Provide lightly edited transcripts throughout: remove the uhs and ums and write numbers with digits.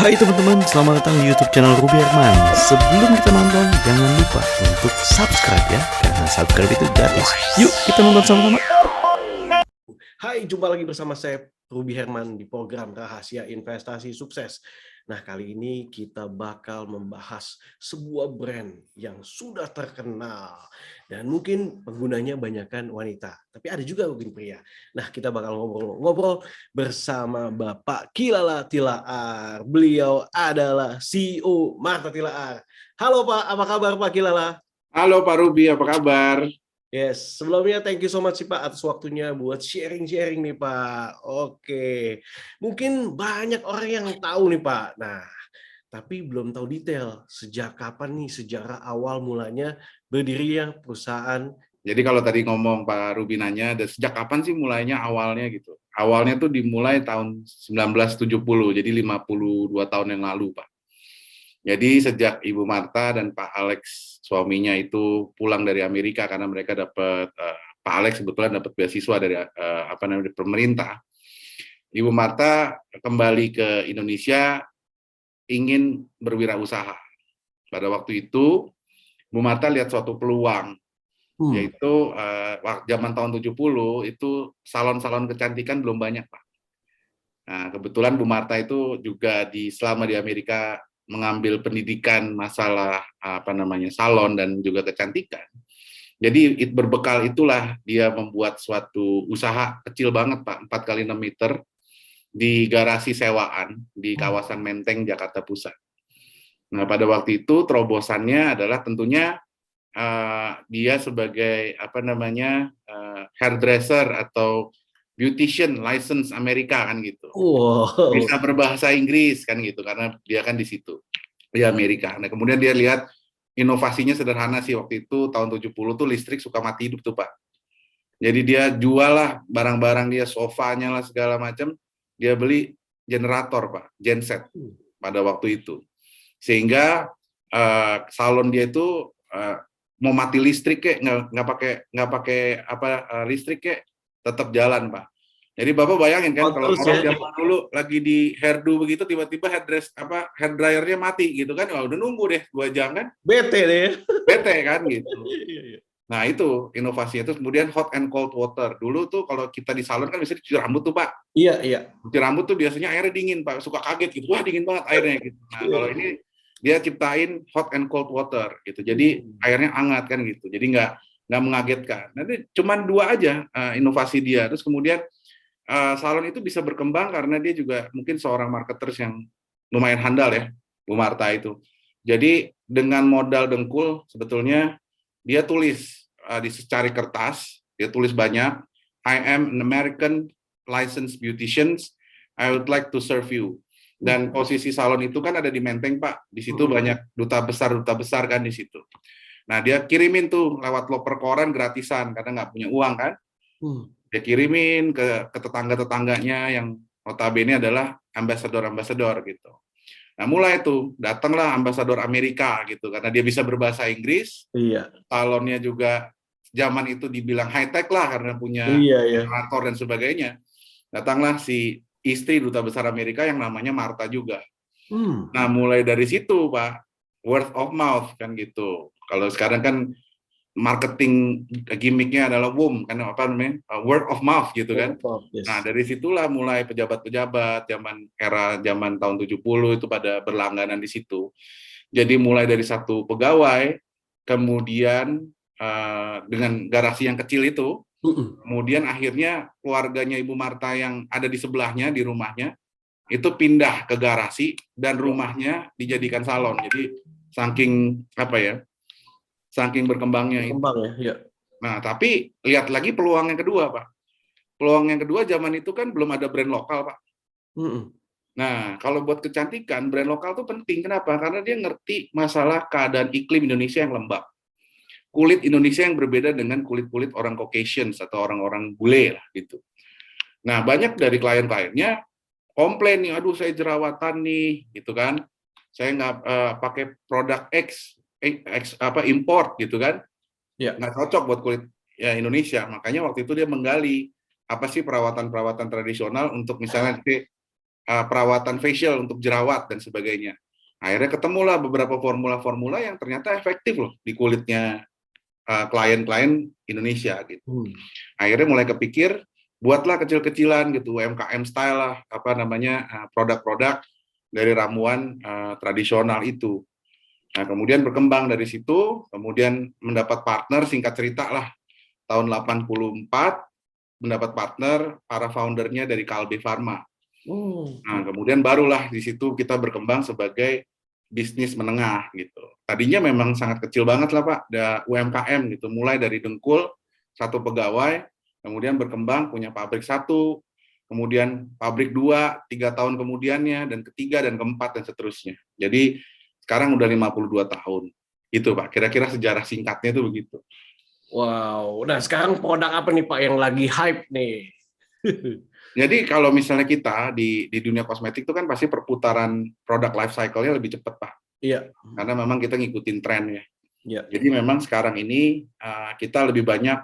Hai teman-teman, selamat datang di YouTube channel Ruby Herman. Sebelum kita nonton, jangan lupa untuk subscribe ya, karena subscribe itu gratis. Yuk kita nonton sama-sama. Hai, jumpa lagi bersama saya Ruby Herman di program Rahasia Investasi Sukses. Nah, kali ini kita bakal membahas sebuah brand yang sudah terkenal dan mungkin penggunanya banyakkan wanita, tapi ada juga mungkin pria. Nah, kita bakal ngobrol-ngobrol bersama Bapak Kilala Tilaar. Beliau adalah CEO Martha Tilaar. Halo Pak, apa kabar Pak Kilala? Halo Pak Ruby, apa kabar? Yes, sebelumnya thank you so much sih Pak atas waktunya buat sharing-sharing nih Pak. Oke, mungkin banyak orang yang tahu nih Pak. Nah, tapi belum tahu detail sejak kapan nih sejarah awal mulanya berdirinya perusahaan. Jadi kalau tadi ngomong Pak Ruby nanya, sejak kapan sih mulainya awalnya gitu? Awalnya tuh dimulai tahun 1970, jadi 52 tahun yang lalu Pak. Jadi sejak Ibu Martha dan Pak Alex suaminya itu pulang dari Amerika karena mereka dapat Pak Alex kebetulan dapat beasiswa dari pemerintah. Ibu Martha kembali ke Indonesia ingin berwirausaha. Pada waktu itu Bu Martha lihat suatu peluang, yaitu zaman tahun 70 itu salon-salon kecantikan belum banyak Pak. Nah, kebetulan Bu Martha itu juga selama di Amerika mengambil pendidikan masalah salon dan juga kecantikan. Jadi berbekal itulah dia membuat suatu usaha kecil banget Pak, 4x6 meter di garasi sewaan di kawasan Menteng, Jakarta Pusat. Nah, pada waktu itu terobosannya adalah tentunya dia sebagai hairdresser atau beautician license Amerika kan gitu. Wow. Bisa berbahasa Inggris kan gitu karena dia kan di situ di Amerika. Nah, kemudian dia lihat inovasinya sederhana sih waktu itu tahun 70 tuh listrik suka mati hidup tuh Pak. Jadi dia jual lah barang-barang dia, sofanya lah segala macam, dia beli generator Pak, genset pada waktu itu. Sehingga salon dia itu mau mati listrik kek nggak pakai listrik kek tetap jalan Pak. Jadi Bapak bayangin kan kalau orang zaman dulu lagi di hairdo begitu tiba-tiba hair dryernya mati gitu kan, udah nunggu deh 2 jam kan. Bete deh. Bete kan gitu. Nah, itu inovasinya. Terus kemudian hot and cold water. Dulu tuh kalau kita di salon kan biasanya cuci rambut tuh Pak. Iya. Cuci rambut tuh biasanya airnya dingin Pak, suka kaget gitu. Wah, dingin banget airnya gitu. Nah, kalau ini dia ciptain hot and cold water gitu. Jadi airnya hangat kan gitu. Jadi nggak mengagetkan. Nanti cuma 2 aja inovasi dia. Terus kemudian salon itu bisa berkembang karena dia juga mungkin seorang marketers yang lumayan handal ya, Bu Martha itu. Jadi dengan modal dengkul sebetulnya dia tulis di secari kertas, dia tulis banyak, I am an American licensed beautician, I would like to serve you. Dan posisi salon itu kan ada di Menteng Pak, di situ banyak duta besar kan di situ. Nah, dia kirimin tuh lewat loper koran gratisan karena nggak punya uang kan. Dia kirimin ke tetangga-tetangganya yang notabene adalah ambasador gitu. Nah, mulai tuh datanglah ambasador Amerika gitu karena dia bisa berbahasa Inggris. Iya. Salonnya juga zaman itu dibilang high tech lah karena punya generator dan sebagainya. Datanglah si istri duta besar Amerika yang namanya Martha juga. Nah, mulai dari situ Pak, word of mouth kan gitu. Kalau sekarang kan marketing gimmicknya adalah WOM kan word of mouth gitu kan. Nah, dari situlah mulai pejabat-pejabat zaman tahun 70 itu pada berlangganan di situ. Jadi mulai dari satu pegawai, kemudian dengan garasi yang kecil itu, kemudian akhirnya keluarganya Ibu Martha yang ada di sebelahnya di rumahnya itu pindah ke garasi dan rumahnya dijadikan salon. Jadi saking berkembangnya itu. Ya. Nah, tapi lihat lagi peluang yang kedua, Pak. Peluang yang kedua zaman itu kan belum ada brand lokal, Pak. Nah, kalau buat kecantikan, brand lokal itu penting. Kenapa? Karena dia ngerti masalah keadaan iklim Indonesia yang lembab. Kulit Indonesia yang berbeda dengan kulit-kulit orang Caucasians atau orang-orang bule lah gitu. Nah, banyak dari klien-kliennya komplain nih, aduh saya jerawatan nih, gitu kan. Saya nggak pakai produk import gitu kan, nggak cocok buat kulit Indonesia. Makanya waktu itu dia menggali apa sih perawatan tradisional untuk misalnya perawatan facial untuk jerawat dan sebagainya. Akhirnya ketemulah beberapa formula-formula yang ternyata efektif loh di kulitnya klien-klien Indonesia gitu. Akhirnya mulai kepikir, buatlah kecil-kecilan gitu, UMKM style lah, produk-produk dari ramuan tradisional itu. Nah, kemudian berkembang dari situ, kemudian mendapat partner, singkat cerita lah, tahun 84, mendapat partner, para foundernya dari Kalbe Pharma. Nah, kemudian barulah di situ kita berkembang sebagai bisnis menengah gitu. Tadinya memang sangat kecil banget lah Pak, ada UMKM gitu, mulai dari dengkul, 1 pegawai, kemudian berkembang punya pabrik 1, kemudian pabrik 2, 3 tahun kemudiannya, dan ketiga dan keempat dan seterusnya. Jadi sekarang udah 52 tahun. Itu Pak, kira-kira sejarah singkatnya itu begitu. Wow, nah sekarang produk apa nih Pak yang lagi hype nih? Jadi kalau misalnya kita di dunia kosmetik itu kan pasti perputaran produk life cycle-nya lebih cepat Pak. Iya. Karena memang kita ngikutin tren ya. Iya. Jadi memang sekarang ini kita lebih banyak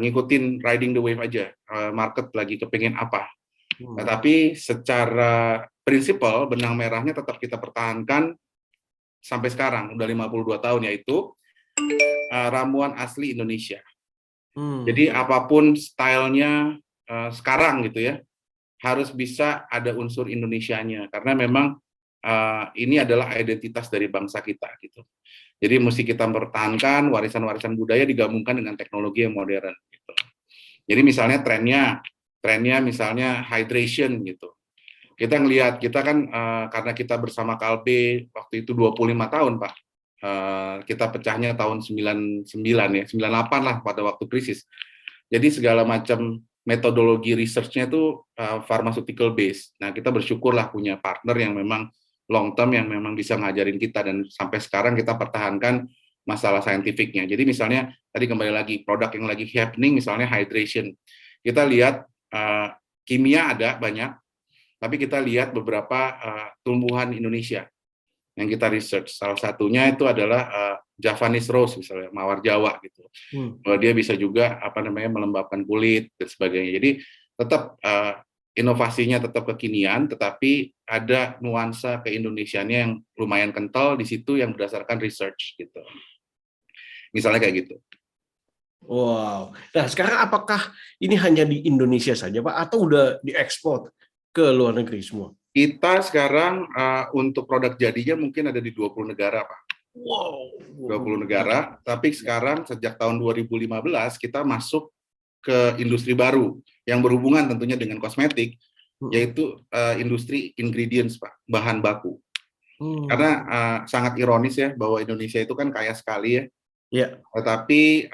ngikutin riding the wave aja. Market lagi kepingin apa. Tetapi secara prinsipal benang merahnya tetap kita pertahankan sampai sekarang, udah 52 tahun, yaitu ramuan asli Indonesia. Jadi apapun stylenya sekarang gitu ya, harus bisa ada unsur Indonesianya, karena memang ini adalah identitas dari bangsa kita gitu. Jadi mesti kita mempertahankan warisan-warisan budaya digabungkan dengan teknologi yang modern gitu. Jadi misalnya trennya misalnya hydration gitu. Kita ngelihat, kita kan karena kita bersama Kalbe waktu itu 25 tahun Pak. Kita pecahnya tahun 99 ya, 98 lah pada waktu krisis. Jadi segala macam metodologi research-nya itu pharmaceutical base. Nah, kita bersyukurlah punya partner yang memang long term, yang memang bisa ngajarin kita, dan sampai sekarang kita pertahankan masalah saintifiknya. Jadi misalnya, tadi kembali lagi, produk yang lagi happening, misalnya hydration. Kita lihat kimia ada banyak, tapi kita lihat beberapa tumbuhan Indonesia yang kita research. Salah satunya itu adalah Javanese rose, misalnya mawar Jawa gitu. Dia bisa juga melembabkan kulit dan sebagainya. Jadi tetap inovasinya tetap kekinian, tetapi ada nuansa keindonesiaannya yang lumayan kental di situ yang berdasarkan research gitu. Misalnya kayak gitu. Wow. Nah, sekarang apakah ini hanya di Indonesia saja Pak, atau udah diekspor ke luar negeri semua? Kita sekarang untuk produk jadinya mungkin ada di 20 negara Pak. Wow. 20 negara, tapi sekarang sejak tahun 2015 kita masuk ke industri baru yang berhubungan tentunya dengan kosmetik, yaitu industri ingredients Pak, bahan baku. Karena sangat ironis ya, bahwa Indonesia itu kan kaya sekali ya. Iya. Tetapi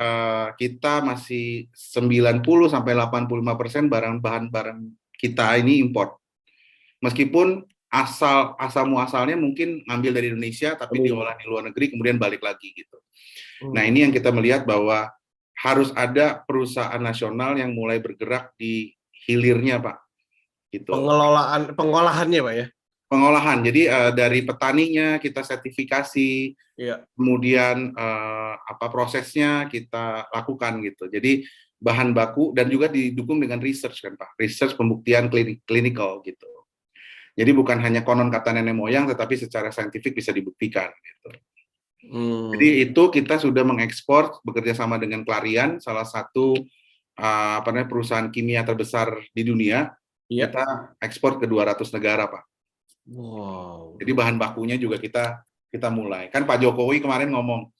kita masih 90-85% bahan-barang kita ini import. Meskipun asal muasalnya mungkin ngambil dari Indonesia, tapi diolah di luar negeri kemudian balik lagi gitu. Nah, ini yang kita melihat bahwa harus ada perusahaan nasional yang mulai bergerak di hilirnya Pak. Gitu. Pengolahannya Pak ya. Pengolahan. Jadi dari petaninya kita sertifikasi, kemudian prosesnya kita lakukan gitu. Jadi bahan baku dan juga didukung dengan research kan Pak. Research pembuktian klinikal gitu. Jadi bukan hanya konon kata nenek moyang, tetapi secara saintifik bisa dibuktikan. Gitu. Jadi itu kita sudah mengekspor bekerja sama dengan Clariant, salah satu perusahaan kimia terbesar di dunia. Kita ekspor ke 200 negara Pak. Wow. Jadi bahan bakunya juga kita mulai. Kan Pak Jokowi kemarin ngomong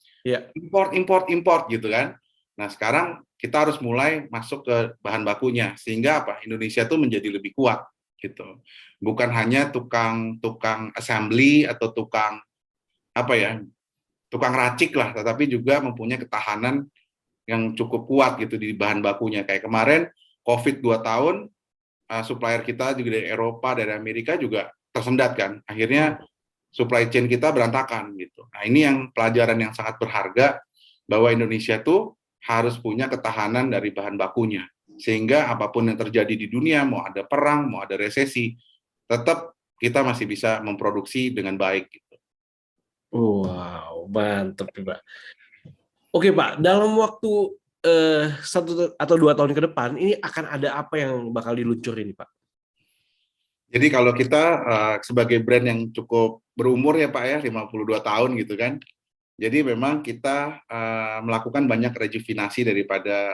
import gitu kan. Nah sekarang kita harus mulai masuk ke bahan bakunya, sehingga Indonesia tuh menjadi lebih kuat. Gitu. Bukan hanya tukang assembly atau tukang racik lah, tetapi juga mempunyai ketahanan yang cukup kuat gitu di bahan bakunya. Kayak kemarin COVID 2 tahun, supplier kita juga dari Eropa, dari Amerika juga tersendat kan. Akhirnya supply chain kita berantakan gitu. Nah, ini yang pelajaran yang sangat berharga, bahwa Indonesia tuh harus punya ketahanan dari bahan bakunya. Sehingga apapun yang terjadi di dunia, mau ada perang, mau ada resesi, tetap kita masih bisa memproduksi dengan baik. Gitu. Wow, mantap Pak. Oke Pak, dalam waktu 1 atau 2 tahun ke depan, ini akan ada apa yang bakal diluncurin Pak? Jadi kalau kita sebagai brand yang cukup berumur ya Pak ya, 52 tahun gitu kan. Jadi memang kita melakukan banyak rejuvenasi daripada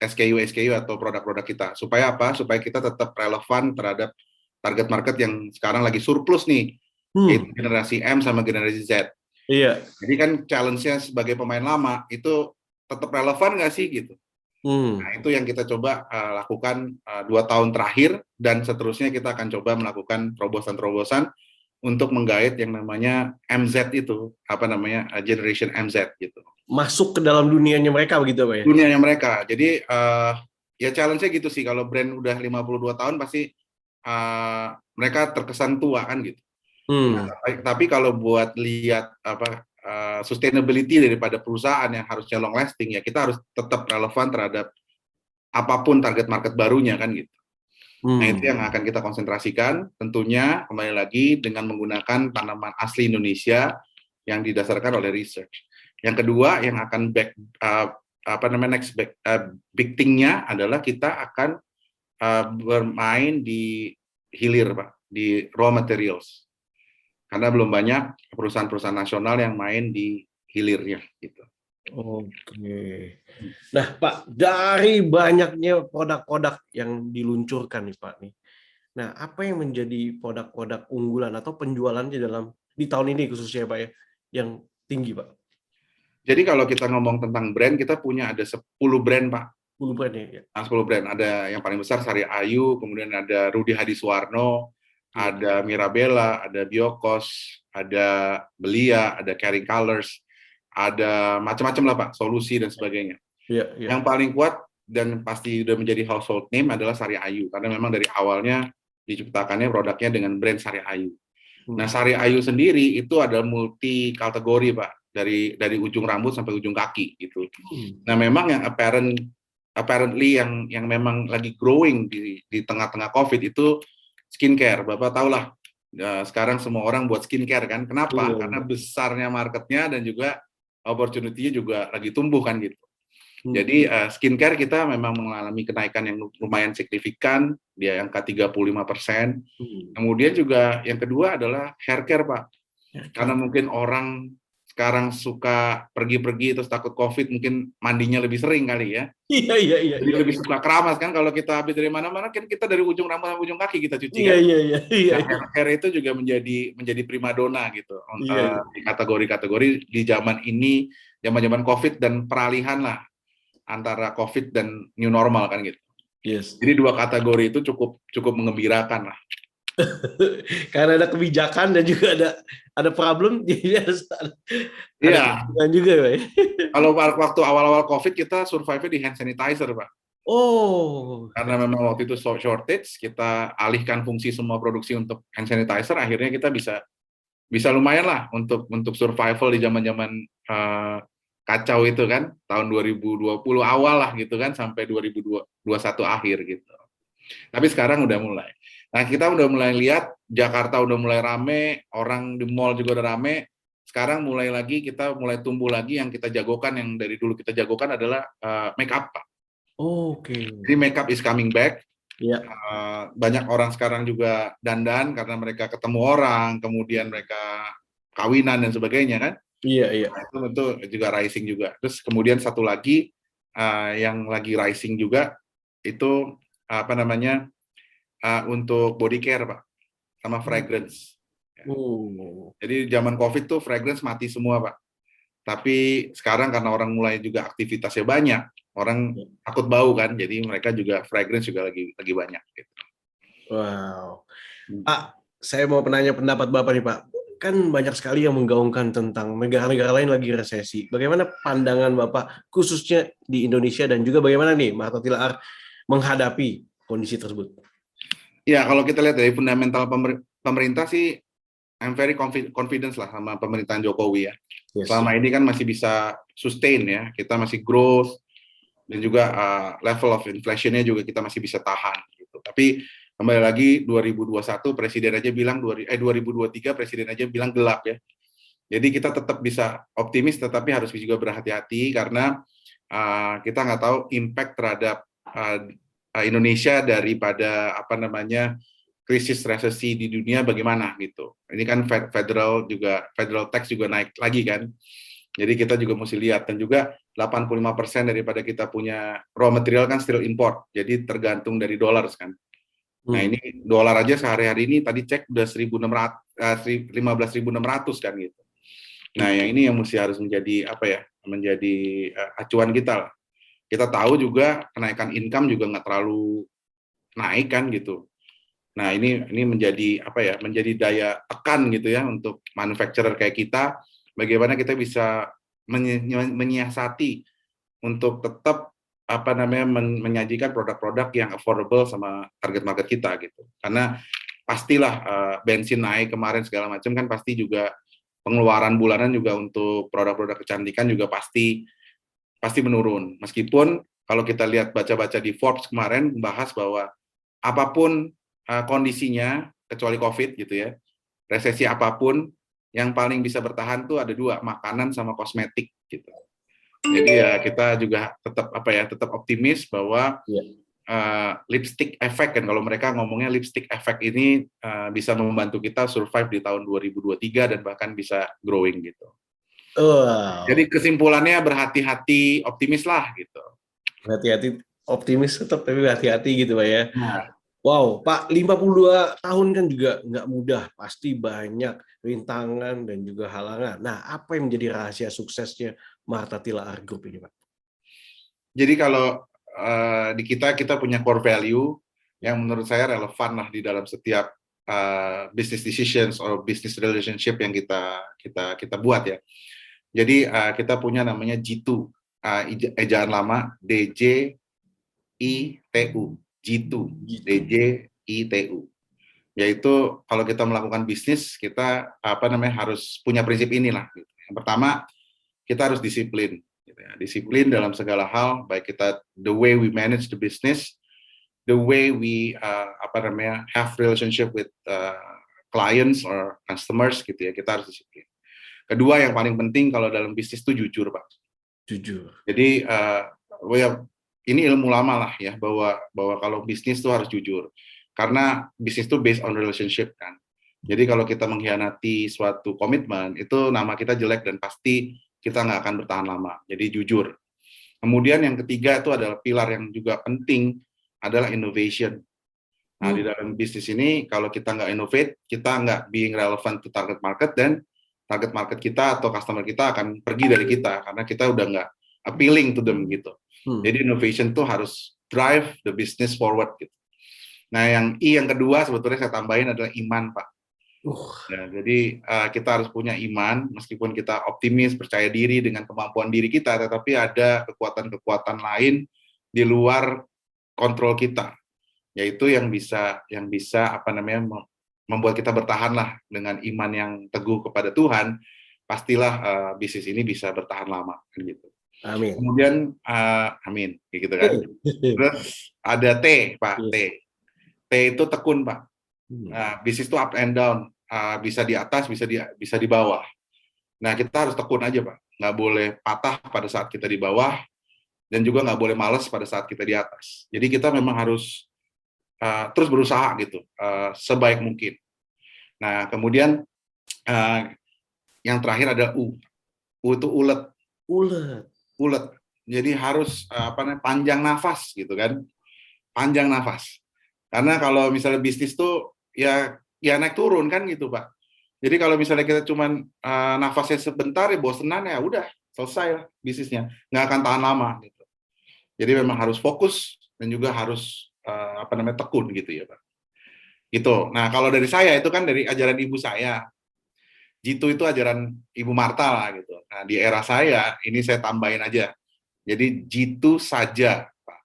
SKU atau produk-produk kita. Supaya apa? Supaya kita tetap relevan terhadap target market yang sekarang lagi surplus nih, yaitu generasi M sama generasi Z. Iya. Jadi kan challenge-nya sebagai pemain lama itu tetap relevan nggak sih gitu. Nah, itu yang kita coba lakukan 2 tahun terakhir, dan seterusnya kita akan coba melakukan terobosan-terobosan untuk menggait yang namanya MZ itu, Generation MZ gitu. Masuk ke dalam dunianya mereka begitu Pak ya? Dunianya mereka. Jadi ya challenge-nya gitu sih, kalau brand udah 52 tahun pasti mereka terkesan tua kan gitu. Nah, tapi kalau buat lihat sustainability daripada perusahaan yang harusnya long lasting, ya kita harus tetap relevan terhadap apapun target market barunya kan gitu. Nah, itu yang akan kita konsentrasikan, tentunya kembali lagi dengan menggunakan tanaman asli Indonesia yang didasarkan oleh research. Yang kedua yang akan big thing-nya adalah kita akan bermain di hilir Pak, di raw materials. Karena belum banyak perusahaan-perusahaan nasional yang main di hilirnya gitu. Oke. Nah, Pak, dari banyaknya produk-produk yang diluncurkan nih, Pak nih. Nah, apa yang menjadi produk-produk unggulan atau penjualannya di tahun ini khususnya, Pak ya, yang tinggi, Pak? Jadi kalau kita ngomong tentang brand, kita punya ada 10 brand, Pak. 10 brand ya? 10 brand. Ada yang paling besar Sari Ayu, kemudian ada Rudy Hadiswarno, ada Mirabella, ada Biokos, ada Belia, ada Caring Colors, ada macam-macam lah Pak, Solusi dan sebagainya. Yang paling kuat dan pasti sudah menjadi household name adalah Sari Ayu, karena memang dari awalnya diciptakannya produknya dengan brand Sari Ayu. Nah, Sari Ayu sendiri itu ada multi kategori Pak, dari ujung rambut sampai ujung kaki gitu. Nah, memang yang apparently yang memang lagi growing di tengah-tengah COVID itu skincare. Bapak tahulah sekarang semua orang buat skincare kan. Kenapa? Karena besarnya marketnya dan juga opportunity-nya juga lagi tumbuh kan gitu. Jadi skincare kita memang mengalami kenaikan yang lumayan signifikan, dia angka 35%. Kemudian juga yang kedua adalah hair care Pak. Karena mungkin orang sekarang suka pergi-pergi terus takut COVID, mungkin mandinya lebih sering kali ya. Iya. Jadi lebih suka keramas kan, kalau kita habis dari mana-mana kan kita dari ujung rambut sampai ujung kaki kita cuci kan. Iya. Nah, hair itu juga menjadi primadona gitu di kategori-kategori di zaman ini, zaman COVID dan peralihan lah antara COVID dan new normal kan gitu. Yes. Jadi 2 kategori itu cukup mengembirakan lah. Karena ada kebijakan dan juga ada problem, jadi ada juga Pak. Kalau waktu awal-awal COVID kita survive di hand sanitizer Pak. Karena memang waktu itu shortage, kita alihkan fungsi semua produksi untuk hand sanitizer, akhirnya kita bisa lumayan lah untuk survival di zaman-zaman kacau itu kan, tahun 2020 awal lah gitu kan, sampai 2021 akhir gitu. Tapi sekarang udah mulai. Nah, kita udah mulai lihat Jakarta udah mulai rame, orang di mall juga udah rame. Sekarang kita mulai tumbuh lagi, yang kita jagokan, yang dari dulu kita jagokan adalah make up Pak. Jadi make up is coming back. Banyak orang sekarang juga dandan karena mereka ketemu orang, kemudian mereka kawinan dan sebagainya kan. Iya. Nah, itu juga rising juga. Terus kemudian satu lagi yang lagi rising juga itu untuk body care Pak, sama fragrance. Jadi zaman COVID tuh fragrance mati semua Pak. Tapi sekarang karena orang mulai juga aktivitasnya banyak, orang takut bau kan, jadi mereka juga fragrance juga lagi banyak. Gitu. Wow. Pak, saya mau penanya pendapat Bapak nih Pak. Kan banyak sekali yang menggaungkan tentang negara-negara lain lagi resesi. Bagaimana pandangan Bapak khususnya di Indonesia, dan juga bagaimana nih Marta Tilaar menghadapi kondisi tersebut? Ya, kalau kita lihat dari fundamental pemerintah sih, I'm very confident lah sama pemerintahan Jokowi ya. Selama ini kan masih bisa sustain ya, kita masih growth, dan juga level of inflation-nya juga kita masih bisa tahan gitu. Tapi kembali lagi 2021 presiden aja bilang 2023 presiden aja bilang gelap ya. Jadi kita tetap bisa optimis, tetapi harus juga berhati-hati karena kita nggak tahu impact terhadap Indonesia daripada krisis resesi di dunia bagaimana gitu. Ini kan federal tax juga naik lagi kan. Jadi kita juga mesti lihat, dan juga 85% daripada kita punya raw material kan still import. Jadi tergantung dari dolar kan. Nah, ini dolar aja sehari-hari ini tadi cek udah 15.600 kan gitu. Nah, yang ini yang mesti harus menjadi acuan kita lah. Kita tahu juga kenaikan income juga nggak terlalu naik kan gitu. Nah, ini menjadi menjadi daya tekan gitu ya untuk manufacturer kayak kita, bagaimana kita bisa menyiasati untuk tetap menyajikan produk-produk yang affordable sama target market kita gitu. Karena pastilah bensin naik kemarin segala macam kan, pasti juga pengeluaran bulanan juga untuk produk-produk kecantikan juga pasti menurun. Meskipun kalau kita lihat baca-baca di Forbes kemarin membahas bahwa apapun kondisinya kecuali COVID gitu ya, resesi apapun yang paling bisa bertahan tuh ada dua, makanan sama kosmetik gitu. Jadi ya kita juga tetap optimis bahwa lipstick effect kan, kalau mereka ngomongnya lipstick effect ini bisa membantu kita survive di tahun 2023 dan bahkan bisa growing gitu. Wow. Jadi kesimpulannya berhati-hati, optimis lah gitu. Hati-hati, optimis tetap, tapi hati-hati gitu Pak ya. Nah, Wow, Pak, 52 tahun kan juga nggak mudah, pasti banyak rintangan dan juga halangan. Nah, apa yang menjadi rahasia suksesnya Martha Tilaar Group ini, Pak? jadi kalau di kita punya core value yang menurut saya relevan lah di dalam setiap business decisions or business relationship yang kita buat ya. Jadi kita punya namanya G2, ejaan lama DJITU. G2, DJITU, yaitu kalau kita melakukan bisnis kita harus punya prinsip inilah. Gitu. Yang pertama, kita harus disiplin. Gitu ya. Disiplin dalam segala hal, baik kita the way we manage the business, the way we have relationship with clients or customers gitu ya, kita harus disiplin. Kedua yang paling penting kalau dalam bisnis itu jujur, Pak. Jujur. Jadi ini ilmu lama lah ya, bahwa kalau bisnis itu harus jujur, karena bisnis itu based on relationship kan. Jadi kalau kita mengkhianati suatu komitmen, itu nama kita jelek dan pasti kita nggak akan bertahan lama. Jadi jujur. Kemudian yang ketiga itu adalah pilar yang juga penting adalah innovation. Nah, di dalam bisnis ini kalau kita nggak innovate, kita nggak being relevant to target market, dan target market kita atau customer kita akan pergi dari kita karena kita udah nggak appealing to them gitu. Jadi innovation tuh harus drive the business forward gitu. Nah, yang yang kedua sebetulnya saya tambahin adalah iman, Pak. Nah, jadi kita harus punya iman, meskipun kita optimis, percaya diri dengan kemampuan diri kita, tetapi ada kekuatan-kekuatan lain di luar kontrol kita, yaitu yang bisa membuat kita bertahan lah dengan iman yang teguh kepada Tuhan. Pastilah bisnis ini bisa bertahan lama gitu. Amin. Kemudian amin, gitu kan. Terus ada T, Pak. T itu tekun, Pak. Nah, bisnis itu up and down, bisa di atas, bisa di bawah. Nah, kita harus tekun aja, Pak. Nggak boleh patah pada saat kita di bawah, dan juga nggak boleh malas pada saat kita di atas. Jadi kita memang harus terus berusaha gitu, sebaik mungkin. Nah, kemudian yang terakhir ada U. U itu ulet. Ulet. Jadi harus panjang nafas gitu kan. Panjang nafas. Karena kalau misalnya bisnis tuh ya naik turun kan gitu, Pak. Jadi kalau misalnya kita cuman nafasnya sebentar ya bosenan, ya udah selesai lah bisnisnya. Nggak akan tahan lama gitu. Jadi memang harus fokus dan juga harus tekun gitu ya, Pak. Gitu. Nah, kalau dari saya itu kan dari ajaran ibu saya. G2 itu ajaran Ibu Martha lah gitu. Nah, di era saya, ini saya tambahin aja. Jadi G2 saja, Pak.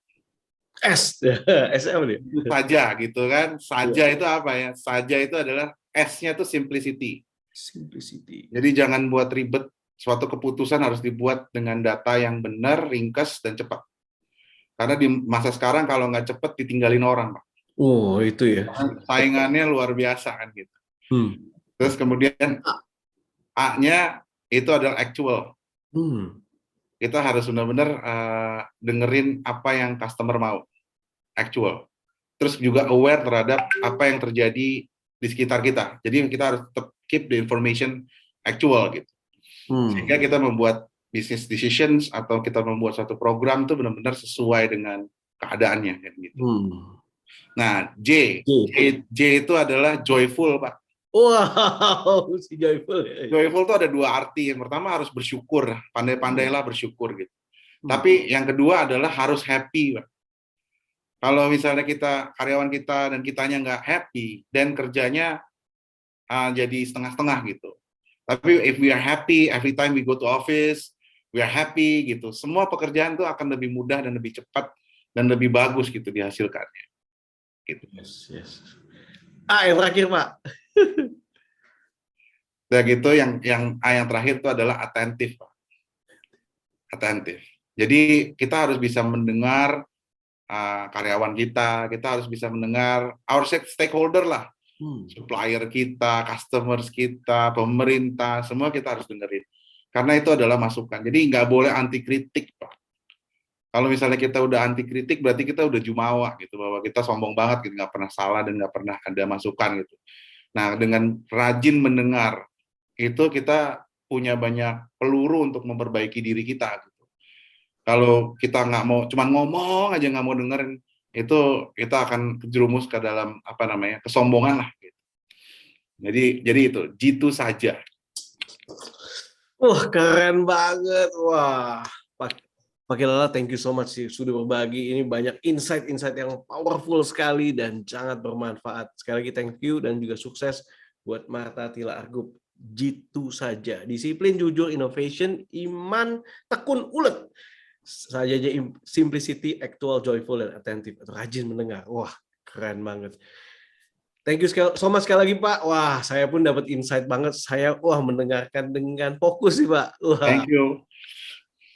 SM nih. Saja gitu kan. Saja itu apa ya? Saja itu adalah S-nya itu simplicity. Jadi jangan buat ribet. Suatu keputusan harus dibuat dengan data yang benar, ringkas, dan cepat. Karena di masa sekarang kalau nggak cepat ditinggalin orang, Pak. Oh, itu ya. Saingannya luar biasa kan gitu. Terus kemudian A-nya itu adalah actual. Kita harus benar-benar dengerin apa yang customer mau. Actual. terus juga aware terhadap apa yang terjadi di sekitar kita. Jadi kita harus tetap keep the information actual gitu. Sehingga kita membuat business decisions atau kita membuat suatu program itu benar-benar sesuai dengan keadaannya gitu. Nah, J itu adalah joyful, Pak. Wow, si joyful. Joyful itu ada dua arti. Yang pertama harus bersyukur, pandai-pandailah bersyukur gitu. Tapi yang kedua adalah harus happy, Pak. Kalau misalnya karyawan kita dan kitanya nggak happy, dan kerjanya jadi setengah-setengah gitu. Tapi if we are happy, every time we go to office, we are happy gitu. Semua pekerjaan itu akan lebih mudah dan lebih cepat dan lebih bagus gitu dihasilkannya. Gitu. Yes. Yang terakhir, Pak. Dan gitu yang terakhir itu adalah atentif, Pak. Atentif. Jadi kita harus bisa mendengar karyawan kita harus bisa mendengar our stakeholder lah. Supplier kita, customers kita, pemerintah, semua kita harus dengerin. Karena itu adalah masukan. Jadi nggak boleh anti kritik, Pak. Kalau misalnya kita udah anti kritik, berarti kita udah jumawa gitu, bahwa kita sombong banget, gitu, nggak pernah salah dan nggak pernah ada masukan gitu. Nah, dengan rajin mendengar, itu kita punya banyak peluru untuk memperbaiki diri kita. Gitu. Kalau kita nggak mau, cuma ngomong aja nggak mau dengerin, itu kita akan terjerumus ke dalam kesombongan lah. Gitu. Jadi itu jitu saja. Wah, keren banget. Wah, Pak Kilala, thank you so much sih sudah berbagi. Ini banyak insight-insight yang powerful sekali dan sangat bermanfaat. Sekali lagi thank you dan juga sukses buat Martha Tila Argup. Jitu saja. Disiplin, jujur, innovation, iman, tekun, ulet. Saja simplicity, actual, joyful, dan attentive. Atau rajin mendengar. Wah, keren banget. Thank you so much sekali lagi, Pak. Wah, saya pun dapat insight banget. Saya mendengarkan dengan fokus sih, Pak. Wah. Thank you.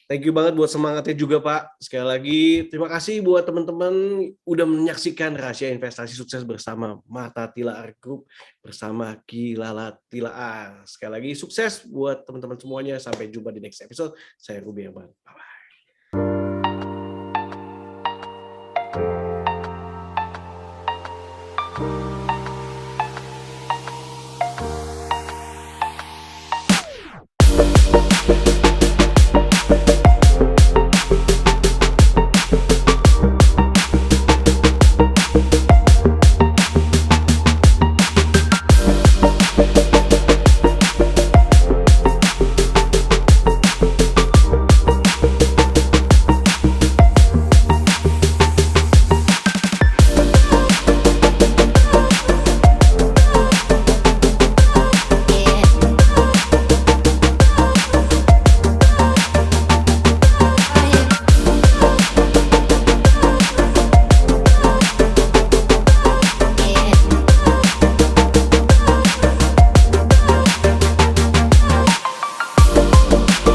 Thank you banget buat semangatnya juga, Pak. Sekali lagi, terima kasih buat teman-teman udah menyaksikan Rahasia Investasi Sukses bersama Martha Tila Argup, bersama Kilala Tila. Sekali lagi, sukses buat teman-teman semuanya. Sampai jumpa di next episode. Saya Ruby Herman. Bye-bye.